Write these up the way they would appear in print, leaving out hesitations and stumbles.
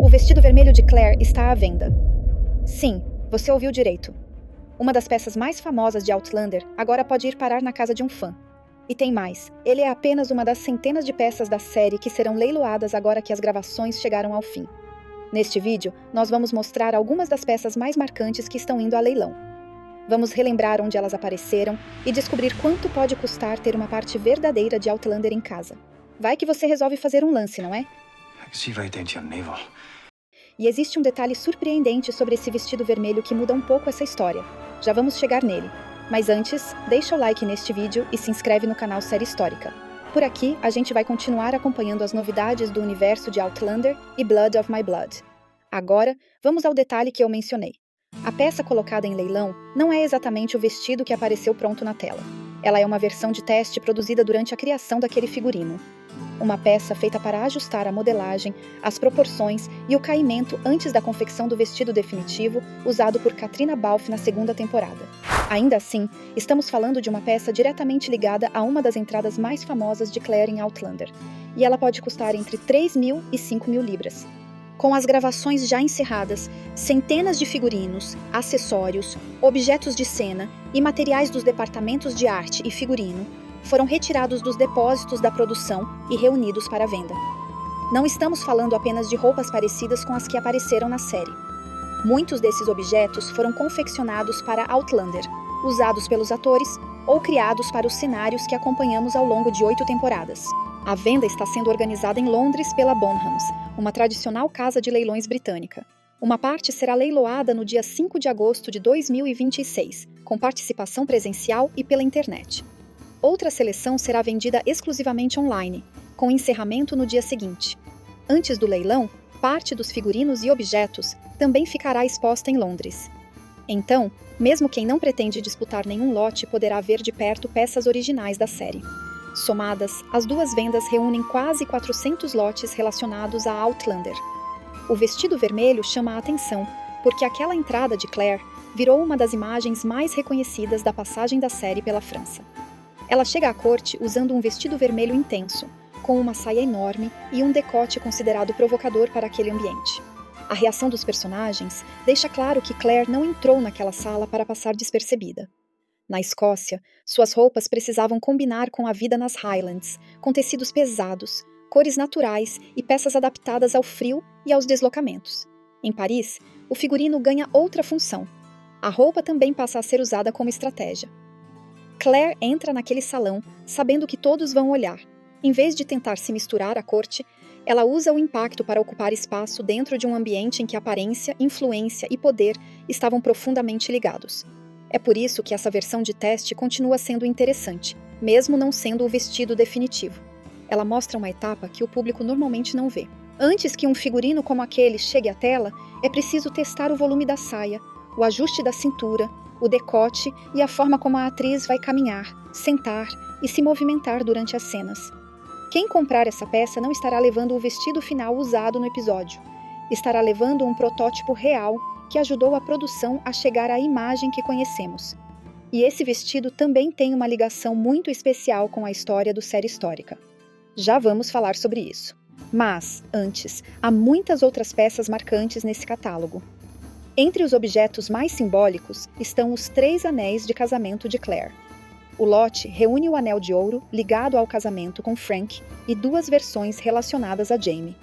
O vestido vermelho de Claire está à venda. Sim, você ouviu direito. Uma das peças mais famosas de Outlander agora pode ir parar na casa de um fã. E tem mais, ele é apenas uma das centenas de peças da série que serão leiloadas agora que as gravações chegaram ao fim. Neste vídeo, nós vamos mostrar algumas das peças mais marcantes que estão indo a leilão. Vamos relembrar onde elas apareceram e descobrir quanto pode custar ter uma parte verdadeira de Outlander em casa. Vai que você resolve fazer um lance, não é? E existe um detalhe surpreendente sobre esse vestido vermelho que muda um pouco essa história. Já vamos chegar nele. Mas antes, deixa o like neste vídeo e se inscreve no canal Série Histórica. Por aqui, a gente vai continuar acompanhando as novidades do universo de Outlander e Blood of My Blood. Agora, vamos ao detalhe que eu mencionei. A peça colocada em leilão não é exatamente o vestido que apareceu pronto na tela. Ela é uma versão de teste produzida durante a criação daquele figurino. Uma peça feita para ajustar a modelagem, as proporções e o caimento antes da confecção do vestido definitivo usado por Caitriona Balfe na segunda temporada. Ainda assim, estamos falando de uma peça diretamente ligada a uma das entradas mais famosas de Claire em Outlander, e ela pode custar entre 3.000 e 5.000 libras. Com as gravações já encerradas, centenas de figurinos, acessórios, objetos de cena e materiais dos departamentos de arte e figurino foram retirados dos depósitos da produção e reunidos para venda. Não estamos falando apenas de roupas parecidas com as que apareceram na série. Muitos desses objetos foram confeccionados para Outlander, usados pelos atores ou criados para os cenários que acompanhamos ao longo de 8 temporadas. A venda está sendo organizada em Londres pela Bonhams, uma tradicional casa de leilões britânica. Uma parte será leiloada no dia 5 de agosto de 2026, com participação presencial e pela internet. Outra seleção será vendida exclusivamente online, com encerramento no dia seguinte. Antes do leilão, parte dos figurinos e objetos também ficará exposta em Londres. Então, mesmo quem não pretende disputar nenhum lote poderá ver de perto peças originais da série. Somadas, as duas vendas reúnem quase 400 lotes relacionados a Outlander. O vestido vermelho chama a atenção, porque aquela entrada de Claire virou uma das imagens mais reconhecidas da passagem da série pela França. Ela chega à corte usando um vestido vermelho intenso, com uma saia enorme e um decote considerado provocador para aquele ambiente. A reação dos personagens deixa claro que Claire não entrou naquela sala para passar despercebida. Na Escócia, suas roupas precisavam combinar com a vida nas Highlands, com tecidos pesados, cores naturais e peças adaptadas ao frio e aos deslocamentos. Em Paris, o figurino ganha outra função. A roupa também passa a ser usada como estratégia. Claire entra naquele salão, sabendo que todos vão olhar. Em vez de tentar se misturar à corte, ela usa o impacto para ocupar espaço dentro de um ambiente em que aparência, influência e poder estavam profundamente ligados. É por isso que essa versão de teste continua sendo interessante, mesmo não sendo o vestido definitivo. Ela mostra uma etapa que o público normalmente não vê. Antes que um figurino como aquele chegue à tela, é preciso testar o volume da saia, o ajuste da cintura, o decote e a forma como a atriz vai caminhar, sentar e se movimentar durante as cenas. Quem comprar essa peça não estará levando o vestido final usado no episódio. Estará levando um protótipo real que ajudou a produção a chegar à imagem que conhecemos. E esse vestido também tem uma ligação muito especial com a história do Série Histórica. Já vamos falar sobre isso. Mas, antes, há muitas outras peças marcantes nesse catálogo. Entre os objetos mais simbólicos estão os 3 anéis de casamento de Claire. O lote reúne o anel de ouro ligado ao casamento com Frank e 2 versões relacionadas a Jaime.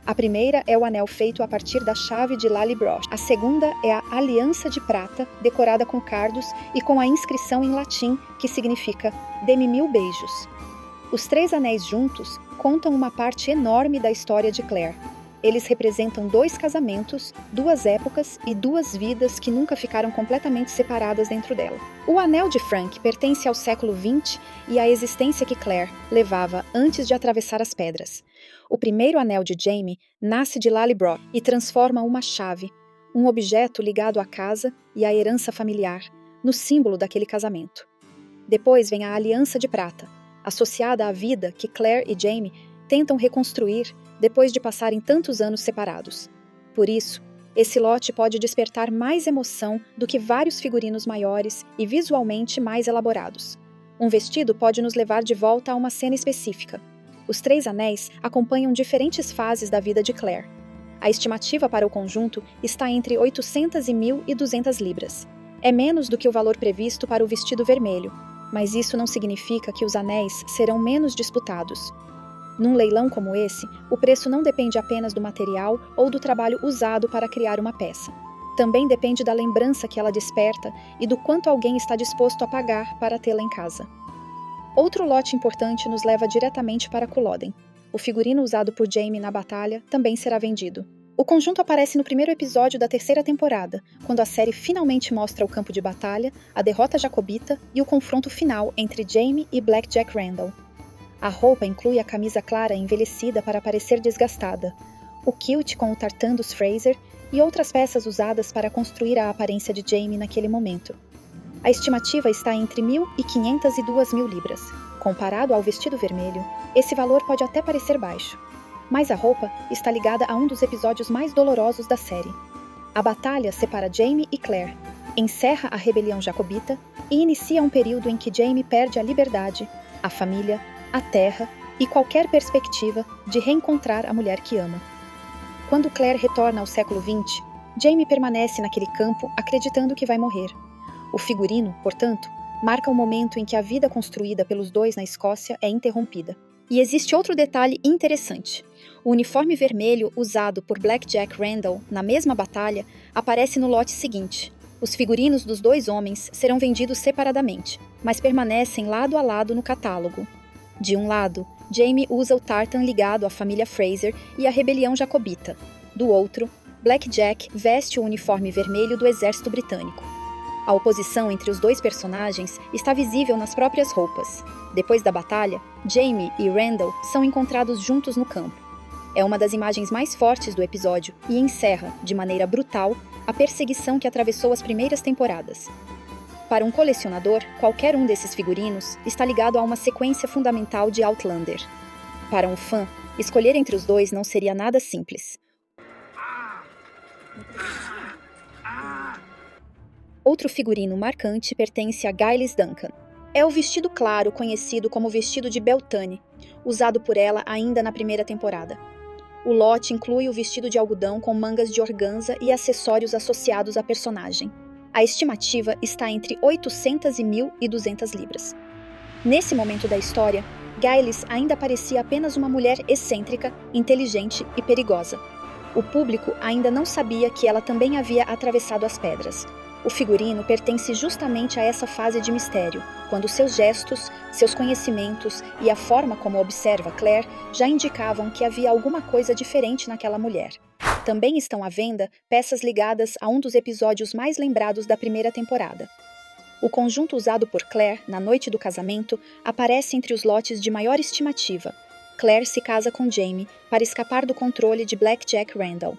A primeira é o anel feito a partir da chave de Lallybroch. A segunda é a aliança de prata, decorada com cardos e com a inscrição em latim, que significa "Dê-me 1000 beijos". Os 3 anéis juntos contam uma parte enorme da história de Claire. Eles representam 2 casamentos, 2 épocas e 2 vidas que nunca ficaram completamente separadas dentro dela. O anel de Frank pertence ao século XX e à existência que Claire levava antes de atravessar as pedras. O primeiro anel de Jaime nasce de Lallybroch e transforma uma chave, um objeto ligado à casa e à herança familiar, no símbolo daquele casamento. Depois vem a aliança de prata, associada à vida que Claire e Jaime tentam reconstruir depois de passarem tantos anos separados. Por isso, esse lote pode despertar mais emoção do que vários figurinos maiores e visualmente mais elaborados. Um vestido pode nos levar de volta a uma cena específica. Os 3 anéis acompanham diferentes fases da vida de Claire. A estimativa para o conjunto está entre 800 e 1.200 libras. É menos do que o valor previsto para o vestido vermelho, mas isso não significa que os anéis serão menos disputados. Num leilão como esse, o preço não depende apenas do material ou do trabalho usado para criar uma peça. Também depende da lembrança que ela desperta e do quanto alguém está disposto a pagar para tê-la em casa. Outro lote importante nos leva diretamente para Culloden. O figurino usado por Jaime na batalha também será vendido. O conjunto aparece no primeiro episódio da terceira temporada, quando a série finalmente mostra o campo de batalha, a derrota jacobita e o confronto final entre Jaime e Blackjack Randall. A roupa inclui a camisa clara envelhecida para parecer desgastada, o kilt com o tartan dos Fraser e outras peças usadas para construir a aparência de Jaime naquele momento. A estimativa está entre 1.500 e 2.000 libras. Comparado ao vestido vermelho, esse valor pode até parecer baixo. Mas a roupa está ligada a um dos episódios mais dolorosos da série. A batalha separa Jaime e Claire, encerra a rebelião jacobita e inicia um período em que Jaime perde a liberdade, a família, a terra e qualquer perspectiva de reencontrar a mulher que ama. Quando Claire retorna ao século XX, Jaime permanece naquele campo acreditando que vai morrer. O figurino, portanto, marca o momento em que a vida construída pelos dois na Escócia é interrompida. E existe outro detalhe interessante. O uniforme vermelho usado por Blackjack Randall na mesma batalha aparece no lote seguinte. Os figurinos dos dois homens serão vendidos separadamente, mas permanecem lado a lado no catálogo. De um lado, Jaime usa o tartan ligado à família Fraser e à rebelião jacobita. Do outro, Blackjack veste o uniforme vermelho do exército britânico. A oposição entre os dois personagens está visível nas próprias roupas. Depois da batalha, Jaime e Randall são encontrados juntos no campo. É uma das imagens mais fortes do episódio e encerra, de maneira brutal, a perseguição que atravessou as primeiras temporadas. Para um colecionador, qualquer um desses figurinos está ligado a uma sequência fundamental de Outlander. Para um fã, escolher entre os dois não seria nada simples. Outro figurino marcante pertence a Giles Duncan. É o vestido claro conhecido como vestido de Beltane, usado por ela ainda na primeira temporada. O lote inclui o vestido de algodão com mangas de organza e acessórios associados à personagem. A estimativa está entre 800 e 1.200 libras. Nesse momento da história, Giles ainda parecia apenas uma mulher excêntrica, inteligente e perigosa. O público ainda não sabia que ela também havia atravessado as pedras. O figurino pertence justamente a essa fase de mistério, quando seus gestos, seus conhecimentos e a forma como observa Claire já indicavam que havia alguma coisa diferente naquela mulher. Também estão à venda peças ligadas a um dos episódios mais lembrados da primeira temporada. O conjunto usado por Claire na noite do casamento aparece entre os lotes de maior estimativa. Claire se casa com Jaime para escapar do controle de Blackjack Randall.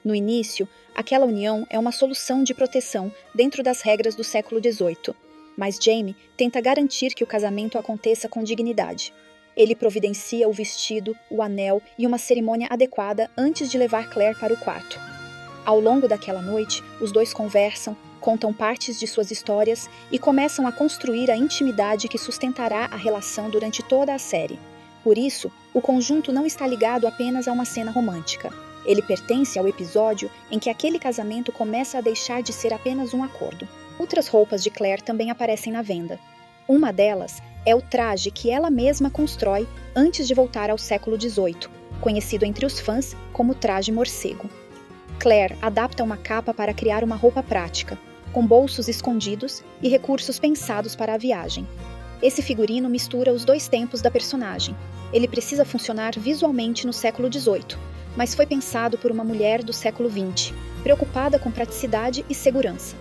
No início, aquela união é uma solução de proteção dentro das regras do século XVIII, mas Jaime tenta garantir que o casamento aconteça com dignidade. Ele providencia o vestido, o anel e uma cerimônia adequada antes de levar Claire para o quarto. Ao longo daquela noite, os dois conversam, contam partes de suas histórias e começam a construir a intimidade que sustentará a relação durante toda a série. Por isso, o conjunto não está ligado apenas a uma cena romântica. Ele pertence ao episódio em que aquele casamento começa a deixar de ser apenas um acordo. Outras roupas de Claire também aparecem na venda. Uma delas é o traje que ela mesma constrói antes de voltar ao século XVIII, conhecido entre os fãs como traje morcego. Claire adapta uma capa para criar uma roupa prática, com bolsos escondidos e recursos pensados para a viagem. Esse figurino mistura os dois tempos da personagem. Ele precisa funcionar visualmente no século XVIII, mas foi pensado por uma mulher do século XX, preocupada com praticidade e segurança.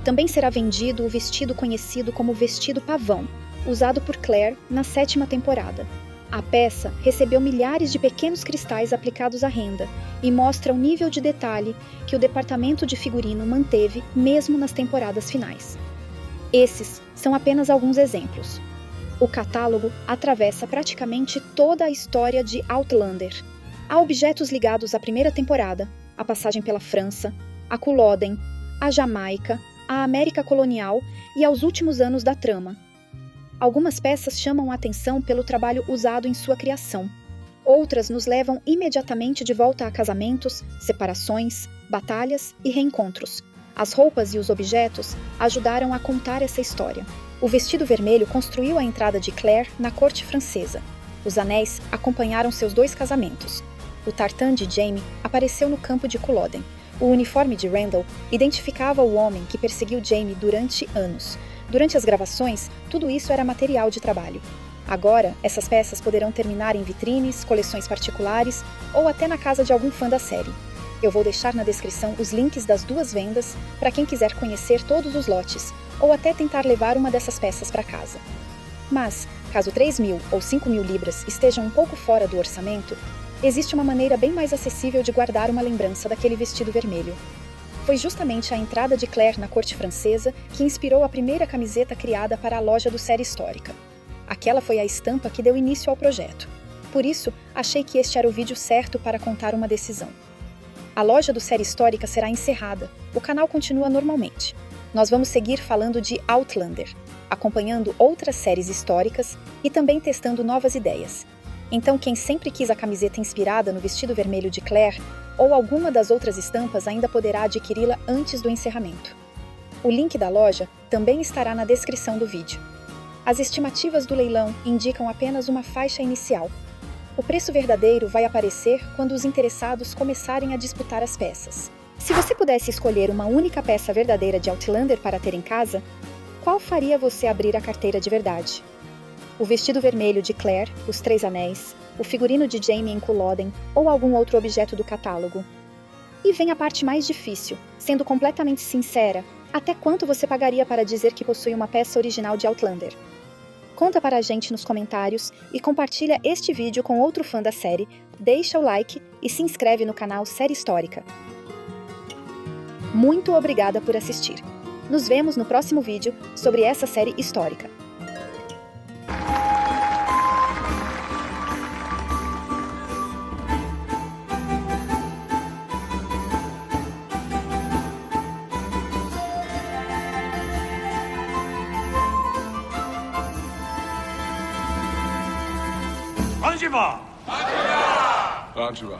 Também será vendido o vestido conhecido como vestido pavão, usado por Claire na 7ª temporada. A peça recebeu milhares de pequenos cristais aplicados à renda e mostra o nível de detalhe que o departamento de figurino manteve mesmo nas temporadas finais. Esses são apenas alguns exemplos. O catálogo atravessa praticamente toda a história de Outlander. Há objetos ligados à primeira temporada, à passagem pela França, a Culloden, a Jamaica, à América colonial e aos últimos anos da trama. Algumas peças chamam a atenção pelo trabalho usado em sua criação. Outras nos levam imediatamente de volta a casamentos, separações, batalhas e reencontros. As roupas e os objetos ajudaram a contar essa história. O vestido vermelho construiu a entrada de Claire na corte francesa. Os anéis acompanharam seus 2 casamentos. O tartan de Jaime apareceu no campo de Culloden. O uniforme de Randall identificava o homem que perseguiu Jaime durante anos. Durante as gravações, tudo isso era material de trabalho. Agora, essas peças poderão terminar em vitrines, coleções particulares ou até na casa de algum fã da série. Eu vou deixar na descrição os links das 2 vendas para quem quiser conhecer todos os lotes ou até tentar levar uma dessas peças para casa. Mas, caso 3.000 ou 5.000 libras estejam um pouco fora do orçamento, existe uma maneira bem mais acessível de guardar uma lembrança daquele vestido vermelho. Foi justamente a entrada de Claire na corte francesa que inspirou a primeira camiseta criada para a loja do Série Histórica. Aquela foi a estampa que deu início ao projeto. Por isso, achei que este era o vídeo certo para contar uma decisão. A loja do Série Histórica será encerrada, o canal continua normalmente. Nós vamos seguir falando de Outlander, acompanhando outras séries históricas e também testando novas ideias. Então quem sempre quis a camiseta inspirada no vestido vermelho de Claire ou alguma das outras estampas ainda poderá adquiri-la antes do encerramento. O link da loja também estará na descrição do vídeo. As estimativas do leilão indicam apenas uma faixa inicial. O preço verdadeiro vai aparecer quando os interessados começarem a disputar as peças. Se você pudesse escolher uma única peça verdadeira de Outlander para ter em casa, qual faria você abrir a carteira de verdade? O vestido vermelho de Claire, os 3 anéis, o figurino de Jaime em Culloden ou algum outro objeto do catálogo? E vem a parte mais difícil, sendo completamente sincera, até quanto você pagaria para dizer que possui uma peça original de Outlander? Conta para a gente nos comentários e compartilha este vídeo com outro fã da série, deixa o like e se inscreve no canal Série Histórica. Muito obrigada por assistir. Nos vemos no próximo vídeo sobre essa série histórica. Anjiva! Anjiva!